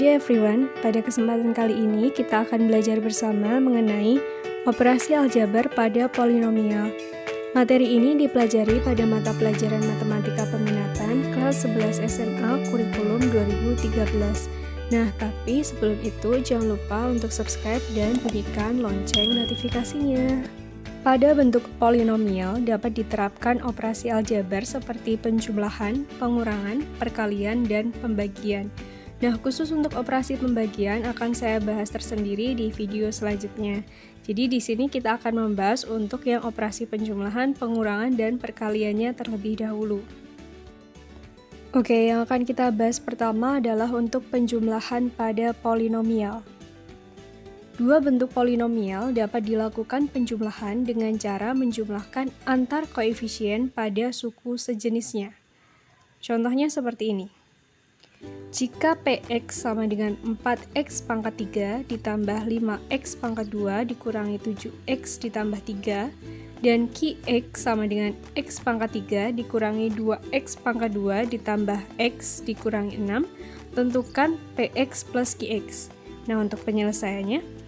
day everyone, pada kesempatan kali ini kita akan belajar bersama mengenai operasi aljabar pada polinomial. Materi ini dipelajari pada mata pelajaran Matematika Peminatan kelas 11 SMA kurikulum 2013. Nah, tapi sebelum itu jangan lupa untuk subscribe dan bunyikan lonceng notifikasinya. Pada bentuk polinomial dapat diterapkan operasi aljabar seperti penjumlahan, pengurangan, perkalian, dan pembagian. Nah, khusus untuk operasi pembagian akan saya bahas tersendiri di video selanjutnya. Jadi di sini kita akan membahas untuk yang operasi penjumlahan, pengurangan, dan perkaliannya terlebih dahulu. Oke, yang akan kita bahas pertama adalah untuk penjumlahan pada polinomial. Dua bentuk polinomial dapat dilakukan penjumlahan dengan cara menjumlahkan antar koefisien pada suku sejenisnya. Contohnya seperti ini. Jika Px sama dengan 4x pangkat 3 ditambah 5x pangkat 2 dikurangi 7x ditambah 3, dan Qx sama dengan x pangkat 3 dikurangi 2x pangkat 2 ditambah x dikurangi 6, tentukan Px plus Qx. Nah, untuk penyelesaiannya,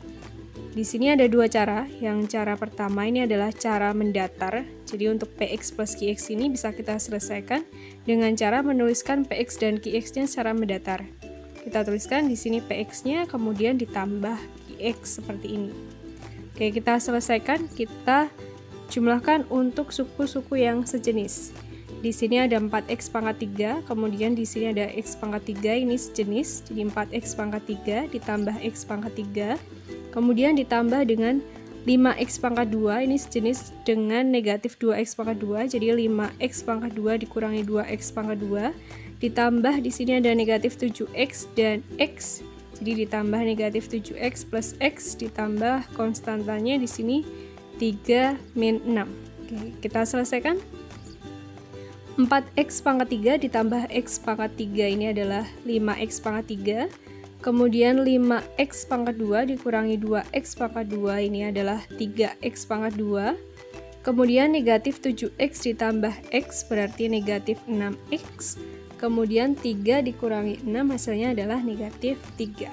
di sini ada dua cara. Yang cara pertama ini adalah cara mendatar. Jadi untuk Px plus Qx ini bisa kita selesaikan dengan cara menuliskan Px dan Qx-nya secara mendatar. Kita tuliskan di sini Px-nya, kemudian ditambah Qx seperti ini. Oke, kita selesaikan. Kita jumlahkan untuk suku-suku yang sejenis. Di sini ada 4x pangkat 3, kemudian di sini ada x pangkat 3, ini sejenis. Jadi 4x pangkat 3 ditambah x pangkat 3. Kemudian ditambah dengan 5x pangkat 2, ini sejenis dengan negatif 2x pangkat 2, jadi 5x pangkat 2 dikurangi 2x pangkat 2, ditambah di sini ada negatif 7x dan x, jadi ditambah negatif 7x plus x, ditambah konstantanya di sini 3 min 6. Oke, kita selesaikan. 4x pangkat 3 ditambah x pangkat 3 ini adalah 5x pangkat 3. Kemudian 5x pangkat 2 dikurangi 2x pangkat 2 ini adalah 3x pangkat 2. Kemudian negatif 7x ditambah x berarti negatif 6x. Kemudian 3 dikurangi 6 hasilnya adalah negatif 3.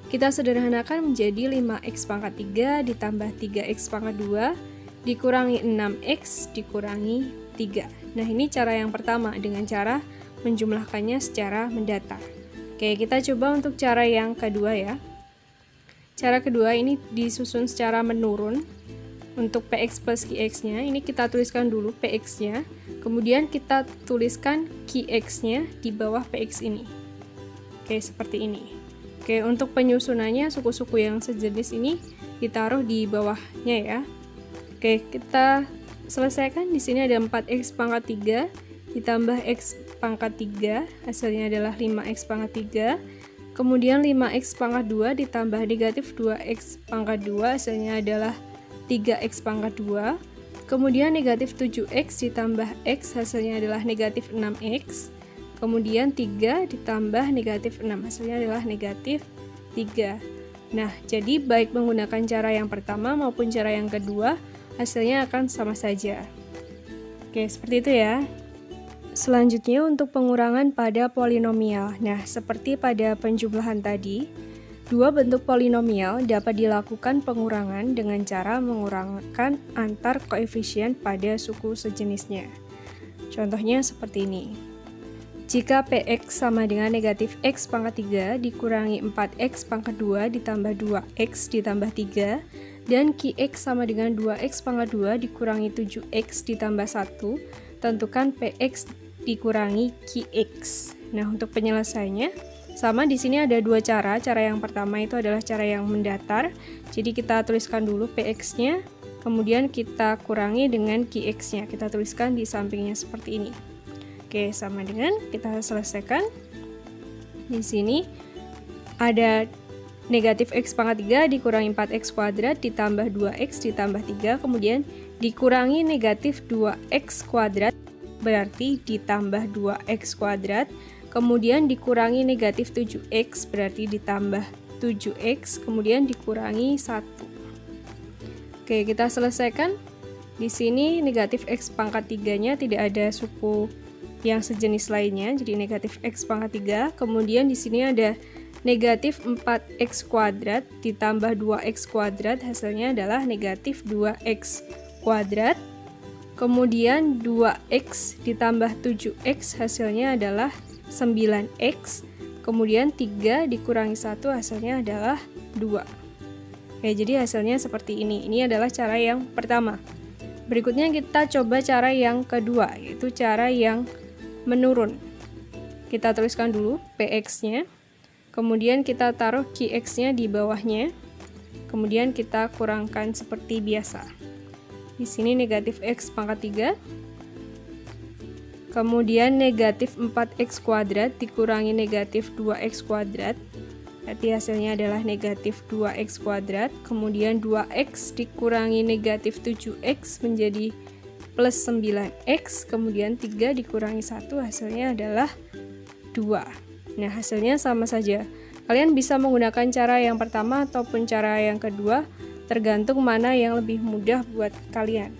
Kita sederhanakan menjadi 5x pangkat 3 ditambah 3x pangkat 2 dikurangi 6x dikurangi 3. Nah, ini cara yang pertama dengan cara menjumlahkannya secara mendatar. Oke, kita coba untuk cara yang kedua ya. Cara kedua ini disusun secara menurun. Untuk Px plus Qx-nya, ini kita tuliskan dulu Px-nya. Kemudian kita tuliskan Qx-nya di bawah Px ini. Oke, seperti ini. Oke, untuk penyusunannya suku-suku yang sejenis ini ditaruh di bawahnya ya. Oke, kita selesaikan. Di sini ada 4x pangkat 3 ditambah x pangkat 3, hasilnya adalah 5x pangkat 3. Kemudian 5x pangkat 2 ditambah negatif 2x pangkat 2, hasilnya adalah 3x pangkat 2. Kemudian negatif 7x ditambah x, hasilnya adalah negatif 6x. Kemudian 3 ditambah negatif 6, hasilnya adalah negatif 3. Nah, jadi baik menggunakan cara yang pertama maupun cara yang kedua, hasilnya akan sama saja. Oke, seperti itu ya. Selanjutnya untuk pengurangan pada polinomial. Nah, seperti pada penjumlahan tadi, dua bentuk polinomial dapat dilakukan pengurangan dengan cara mengurangkan antar koefisien pada suku sejenisnya. Contohnya seperti ini. Jika Px sama dengan negatif x pangkat 3 dikurangi 4x pangkat 2 ditambah 2x ditambah 3, dan Qx sama dengan 2x pangkat 2 dikurangi 7x ditambah 1, tentukan Px dikurangi Qx. Nah, untuk penyelesaiannya sama, di sini ada dua cara. Cara yang pertama itu adalah cara yang mendatar. Jadi kita tuliskan dulu Px-nya, kemudian kita kurangi dengan Qx-nya. Kita tuliskan di sampingnya seperti ini. Oke, sama dengan kita selesaikan. Di sini ada negatif x pangkat 3 dikurangi 4x kuadrat ditambah 2x ditambah 3, kemudian dikurangi negatif 2x kuadrat berarti ditambah 2x kuadrat, kemudian dikurangi negatif 7x berarti ditambah 7x, kemudian dikurangi 1. Oke, kita selesaikan. Di sini negatif x pangkat 3-nya tidak ada suku yang sejenis lainnya, jadi negatif x pangkat 3. Kemudian di sini ada negatif 4x kuadrat ditambah 2x kuadrat hasilnya adalah negatif 2x kuadrat. Kemudian 2x ditambah 7x hasilnya adalah 9x. Kemudian 3 dikurangi 1 hasilnya adalah 2. Oke, jadi hasilnya seperti ini. Ini adalah cara yang pertama. Berikutnya kita coba cara yang kedua, yaitu cara yang menurun. Kita tuliskan dulu px-nya. Kemudian kita taruh qx-nya di bawahnya. Kemudian kita kurangkan seperti biasa. Di sini negatif x pangkat 3. Kemudian negatif 4x kuadrat dikurangi negatif 2x kuadrat. Berarti hasilnya adalah negatif 2x kuadrat. Kemudian 2x dikurangi negatif 7x menjadi plus 9x. Kemudian 3 dikurangi 1 hasilnya adalah 2. Nah, hasilnya sama saja. Kalian bisa menggunakan cara yang pertama ataupun cara yang kedua, tergantung mana yang lebih mudah buat kalian.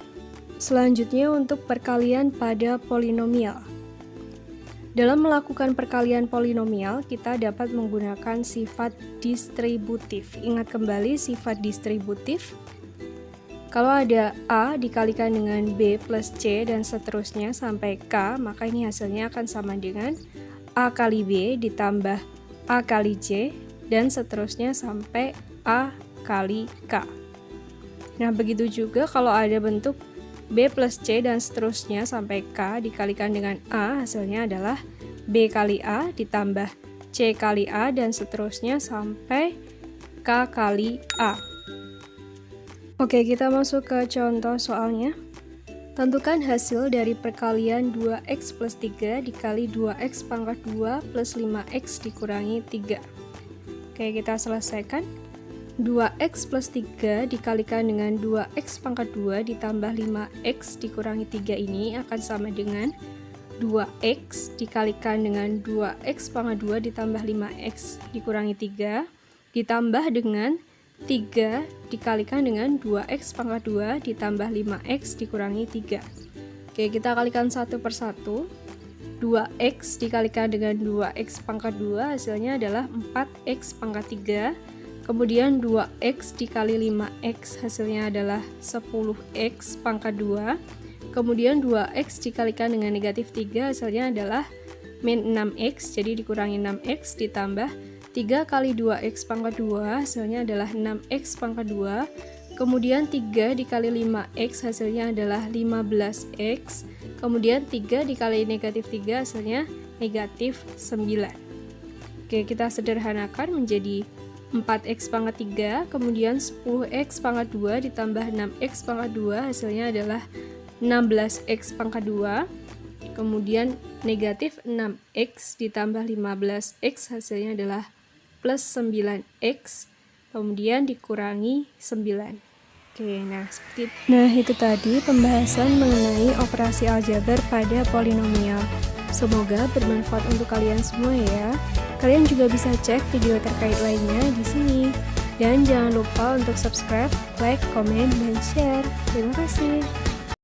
Selanjutnya untuk perkalian pada polinomial. Dalam melakukan perkalian polinomial, kita dapat menggunakan sifat distributif. Ingat kembali sifat distributif. Kalau ada A dikalikan dengan B plus C dan seterusnya sampai K, maka ini hasilnya akan sama dengan A kali B ditambah A kali C dan seterusnya sampai A kali K. Nah, begitu juga kalau ada bentuk B plus C dan seterusnya sampai K dikalikan dengan A, hasilnya adalah B kali A ditambah C kali A dan seterusnya sampai K kali A. Oke, kita masuk ke contoh soalnya. Tentukan hasil dari perkalian 2x plus 3 dikali 2x pangkat 2 plus 5x dikurangi 3. Oke, kita selesaikan. 2x plus 3 dikalikan dengan 2x pangkat 2 ditambah 5x dikurangi 3 ini akan sama dengan 2x dikalikan dengan 2x pangkat 2 ditambah 5x dikurangi 3 ditambah dengan 3 dikalikan dengan 2x pangkat 2 ditambah 5x dikurangi 3. Oke, kita kalikan satu per satu. 2x dikalikan dengan 2x pangkat 2 hasilnya adalah 4x pangkat 3. Kemudian 2x dikali 5x hasilnya adalah 10x pangkat 2. Kemudian 2x dikalikan dengan negatif 3 hasilnya adalah min 6x, jadi dikurangi 6x ditambah 3 kali 2x pangkat 2 hasilnya adalah 6x pangkat 2. Kemudian 3 dikali 5x hasilnya adalah 15x. Kemudian 3 dikali negatif 3 hasilnya negatif 9. Oke, kita sederhanakan menjadi 4x pangkat 3, kemudian 10x pangkat 2 ditambah 6x pangkat 2 hasilnya adalah 16x pangkat 2. Kemudian negatif 6x ditambah 15x hasilnya adalah plus 9x, kemudian dikurangi 9. Oke, nah seperti itu. Nah, itu tadi pembahasan mengenai operasi aljabar pada polinomial. Semoga bermanfaat untuk kalian semua ya. Kalian juga bisa cek video terkait lainnya di sini. Dan jangan lupa untuk subscribe, like, komen, dan share. Terima kasih.